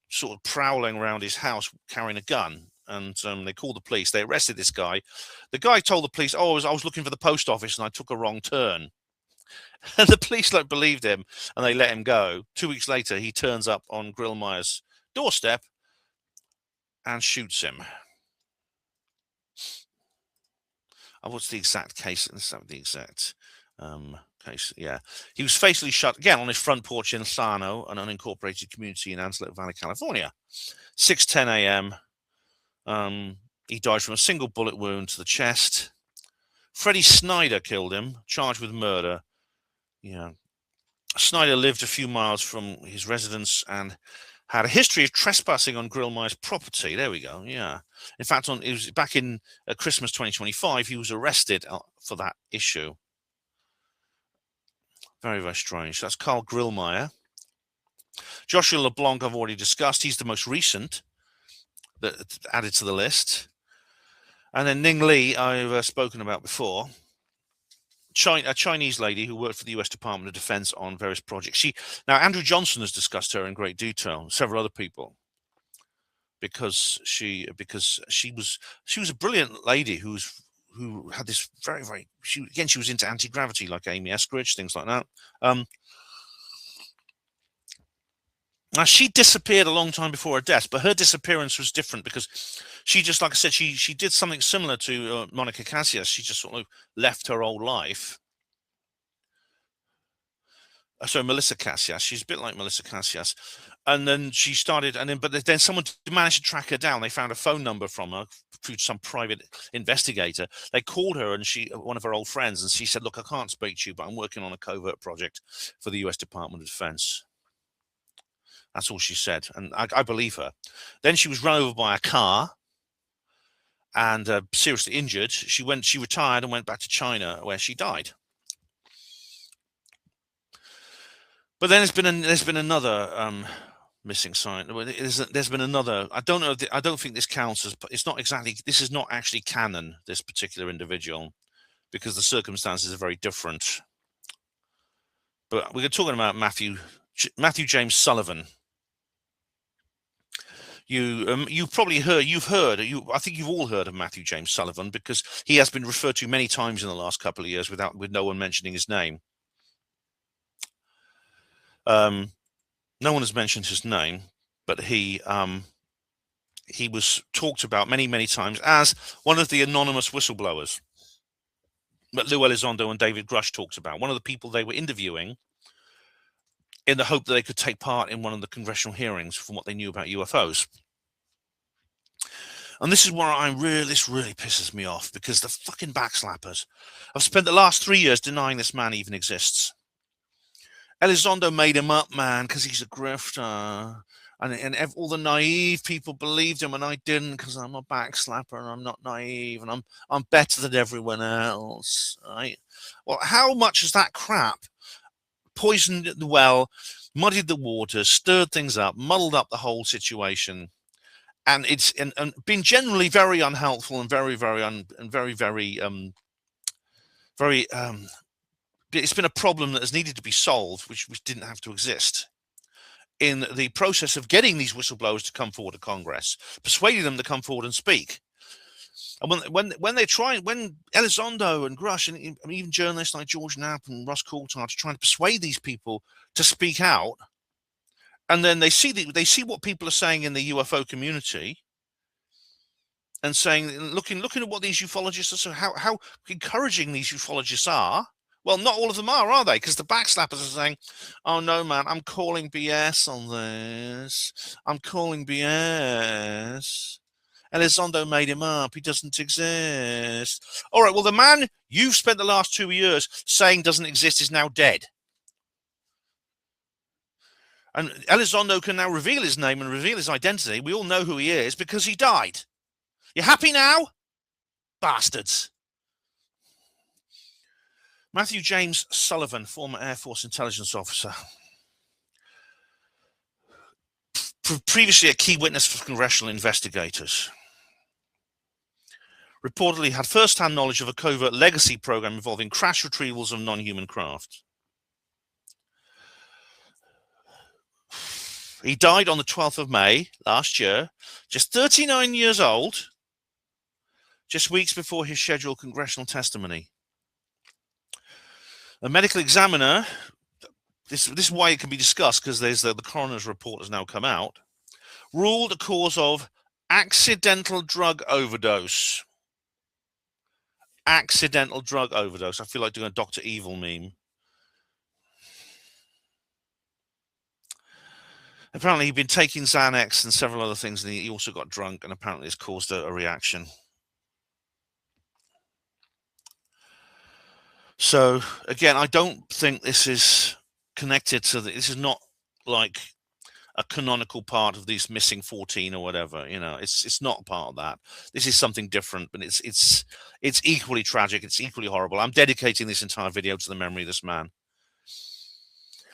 sort of prowling around his house carrying a gun. And they called the police. They arrested this guy. The guy told the police, "Oh, I was looking for the post office and I took a wrong turn." And the police believed him and they let him go. 2 weeks later, he turns up on Grillmeyer's doorstep and shoots him. What's the exact case? Let's have the exact case. Yeah. He was fatally shot again on his front porch in Llano, an unincorporated community in Antelope Valley, California. 6:10 a.m. He died from a single bullet wound to the chest. Freddie Snyder killed him, charged with murder. Yeah. Snyder lived a few miles from his residence and had a history of trespassing on Grillmeyer's property. There we go. Yeah. In fact, it was back in Christmas 2025, he was arrested for that issue. Very, very strange. That's Carl Grillmeyer. Joshua LeBlanc, I've already discussed. He's the most recent that added to the list. And then Ning Li, I've spoken about before. A Chinese lady who worked for the U.S. Department of Defense on various projects. Now, Andrew Johnson has discussed her in great detail, several other people, because she was a brilliant lady who had this very she was into anti-gravity, like Amy Eskridge, things like that. Now, she disappeared a long time before her death, but her disappearance was different because she just, like I said, she did something similar to Monica Cassias. She just sort of left her old life. So Melissa Cassias, she's a bit like Melissa Cassias. And then she started, but then someone managed to track her down. They found a phone number from her through some private investigator. They called her and one of her old friends, and she said, "Look, I can't speak to you, but I'm working on a covert project for the U.S. Department of Defense." That's all she said, and I believe her. Then she was run over by a car and seriously injured. She retired and went back to China, where she died. But then there's been another missing sign. There's been another. I don't know. I don't think this counts as. It's not exactly. This is not actually canon. This particular individual, because the circumstances are very different. But we're talking about Matthew James Sullivan. You've probably heard. I think you've all heard of Matthew James Sullivan because he has been referred to many times in the last couple of years with no one mentioning his name. No one has mentioned his name, but he was talked about many times as one of the anonymous whistleblowers that Lou Elizondo and David Grush talked about. One of the people they were interviewing in the hope that they could take part in one of the congressional hearings from what they knew about UFOs. And this is where this really pisses me off, because the fucking backslappers have spent the last 3 years denying this man even exists. Elizondo made him up, man, because he's a grifter. And all the naive people believed him, and I didn't, because I'm a backslapper and I'm not naive and I'm better than everyone else, right? Well, how much has that crap poisoned the well, muddied the waters, stirred things up, muddled up the whole situation, and it's and been generally very unhelpful and very it's been a problem that has needed to be solved, which didn't have to exist. In the process of getting these whistleblowers to come forward to Congress, persuading them to come forward and speak. And when Elizondo and Grush and even journalists like George Knapp and Russ Coulthard are trying to persuade these people to speak out, and then they see what people are saying in the UFO community, and saying, looking at what these ufologists are, so how encouraging these ufologists are. Well, not all of them are they? Because the backslappers are saying, "Oh no, man, I'm calling BS on this. I'm calling BS. Elizondo made him up. He doesn't exist." All right, well, the man you've spent the last 2 years saying doesn't exist is now dead. And Elizondo can now reveal his name and reveal his identity. We all know who he is because he died. You happy now? Bastards. Matthew James Sullivan, former Air Force intelligence officer. Previously a key witness for congressional investigators. Reportedly had first-hand knowledge of a covert legacy program involving crash retrievals of non-human craft. He died on the 12th of May last year, just 39 years old, just weeks before his scheduled congressional testimony. A medical examiner, this is why it can be discussed, because there's the coroner's report has now come out, ruled a cause of accidental drug overdose. Accidental drug overdose. I feel like doing a Dr. Evil meme. Apparently, he'd been taking Xanax and several other things, and he also got drunk, and apparently it's caused a reaction. So, again, I don't think this is connected to this is not like a canonical part of these missing 14 or whatever. You know, it's not part of that. This is something different, but it's equally tragic. It's equally horrible. I'm dedicating this entire video to the memory of this man.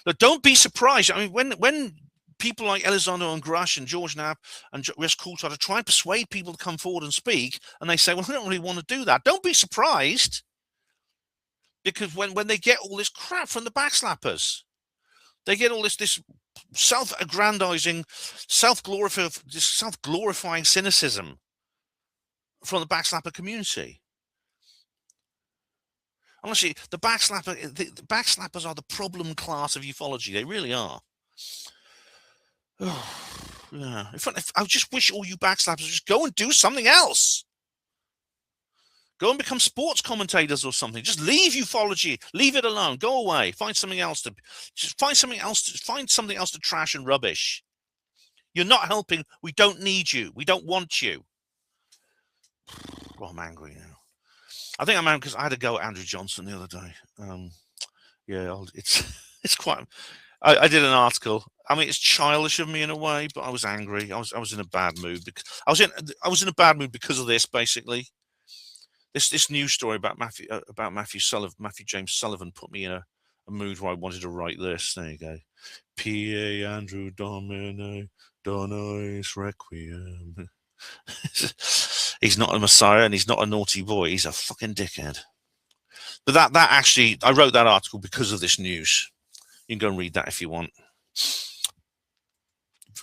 But don't be surprised. I mean, when people like Elizondo and Grush and George Knapp and Wes Coulthard try and persuade people to come forward and speak, and they say, well, we don't really want to do that. Don't be surprised, because when they get all this crap from the backslappers, they get all this self-aggrandizing, self-glorifying cynicism from the backslapper community. Honestly, the backslappers are the problem class of ufology. They really are. Oh, yeah. I just wish all you backslappers would just go and do something else. Go and become sports commentators or something. Just leave ufology. Leave it alone. Go away. Find something else to find something else to trash and rubbish. You're not helping. We don't need you. We don't want you. Well, I'm angry now. I think I'm angry because I had to go at Andrew Johnson the other day. Yeah, it's quite. I did an article. I mean, it's childish of me in a way, but I was angry. I was in a bad mood because I was in a bad mood because of this. Basically, this news story about Matthew James Sullivan put me in a mood where I wanted to write this. There you go. P.A. Andrew Domine Donis Requiem. He's not a messiah and he's not a naughty boy. He's a fucking dickhead. But that actually, I wrote that article because of this news. You can go and read that if you want.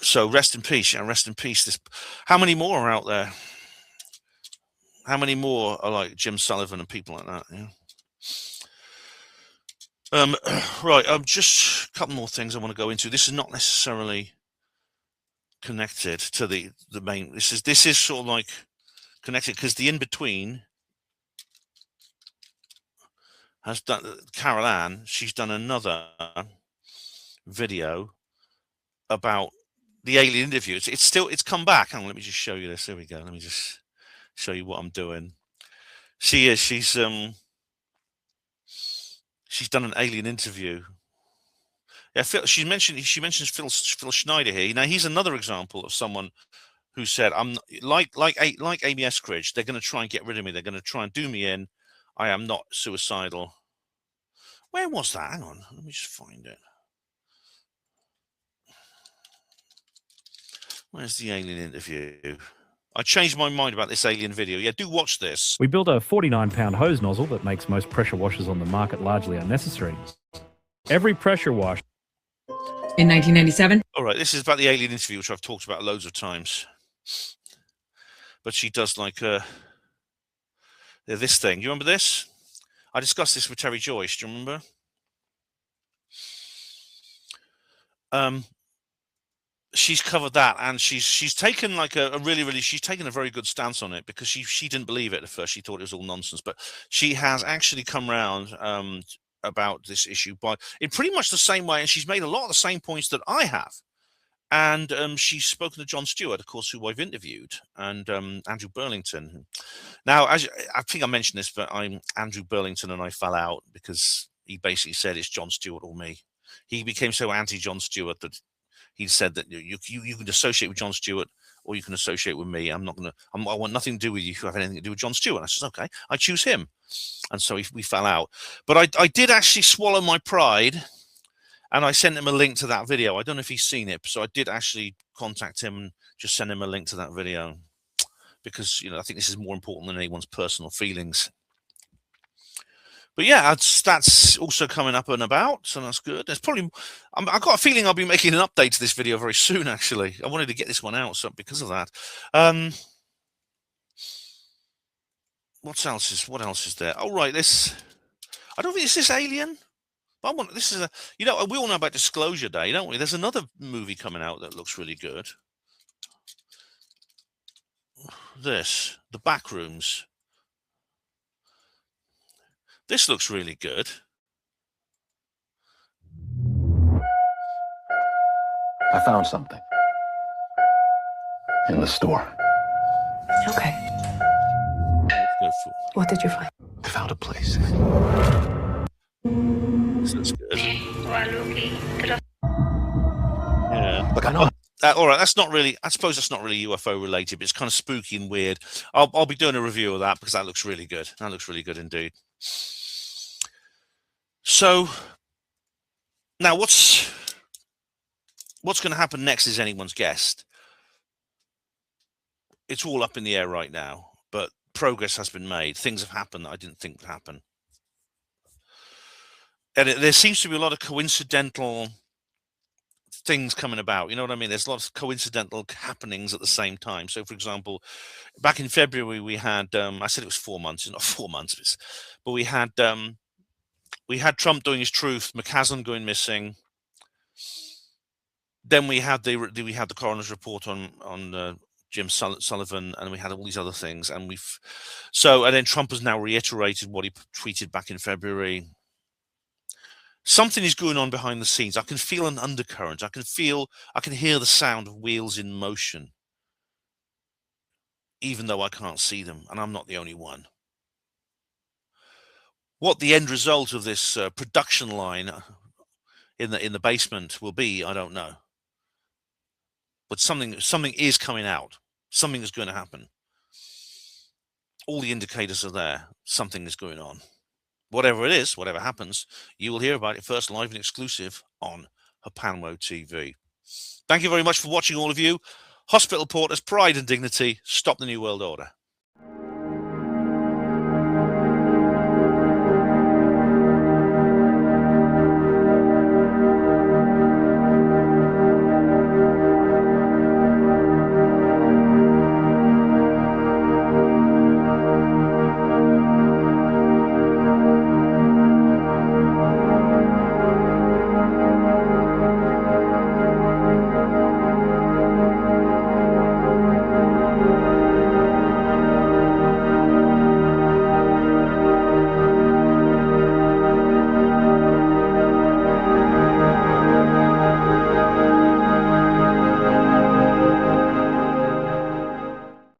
So rest in peace, and rest in peace. How many more are out there? How many more are like Jim Sullivan and people like that? Yeah. Right. Just a couple more things I want to go into. This is not necessarily connected to the main. This is sort of like connected because the in between has done. Carol Ann, she's done another video about the alien interview. It's come back. Hang on, let me just show you this. There we go. Let me just show you what I'm doing. She's done an alien interview. Yeah, she mentions Phil Schneider here. Now he's another example of someone who said, "I'm like Amy Eskridge. They're going to try and get rid of me. They're going to try and do me in. I am not suicidal." Where was that? Hang on, let me just find it. Where's the alien interview? I changed my mind about this alien video. Yeah, do watch this. We built a 49-pound hose nozzle that makes most pressure washers on the market largely unnecessary. Every pressure wash. In 1997? All right, this is about the alien interview, which I've talked about loads of times. But she does like this thing. You remember this? I discussed this with Terry Joyce. Do you remember? She's covered that, and she's taken like she's taken a very good stance on it, because she didn't believe it at first. She thought it was all nonsense, but she has actually come around about this issue in pretty much the same way, and she's made a lot of the same points that I have. And she's spoken to John Stewart, of course, who I've interviewed, and Andrew Burlington. Now, I think I mentioned this, but Andrew Burlington and I fell out because he basically said it's John Stewart or me. He became so anti-John Stewart that he said that you can associate with John Stewart or you can associate with me. I'm not going to. I want nothing to do with you who have anything to do with Jon Stewart. I said, okay, I choose him. And so we fell out. But I did actually swallow my pride, and I sent him a link to that video. I don't know if he's seen it, so I did actually contact him and just send him a link to that video, because I think this is more important than anyone's personal feelings. But yeah, that's also coming up and about, so that's good. There's probably I've got a feeling I'll be making an update to this video very soon. Actually, I wanted to get this one out, so because of that. What else is there? Oh right, I don't think it's this Alien. This is we all know about Disclosure Day, don't we? There's another movie coming out that looks really good. The Backrooms. This looks really good. I found something in the store. Okay. What did you find? I found a place. This looks good. Yeah. Look, I know. All right, that's not really. I suppose that's not really UFO related, but it's kind of spooky and weird. I'll be doing a review of that because that looks really good. That looks really good indeed. So now, what's going to happen next is anyone's guess. It's all up in the air right now, but progress has been made. Things have happened that I didn't think would happen, and there seems to be a lot of coincidental things coming about. You know what I mean? There's lots of coincidental happenings at the same time. So, for example, back in February, we had I said it was 4 months. It's not 4 months, but we had Trump doing his truth, McCaslin going missing. Then we had the coroner's report on Jim Sullivan, and we had all these other things, and then Trump has now reiterated what he tweeted back in February. Something is going on behind the scenes. I can feel an undercurrent. I can hear the sound of wheels in motion, even though I can't see them, and I'm not the only one. What the end result of this production line in the basement will be, I don't know. But something is coming out. Something is going to happen. All the indicators are there. Something is going on. Whatever it is, whatever happens, you will hear about it first, live and exclusive on Hapanwo TV. Thank you very much for watching, all of you. Hospital Porters, pride and dignity. Stop the New World Order.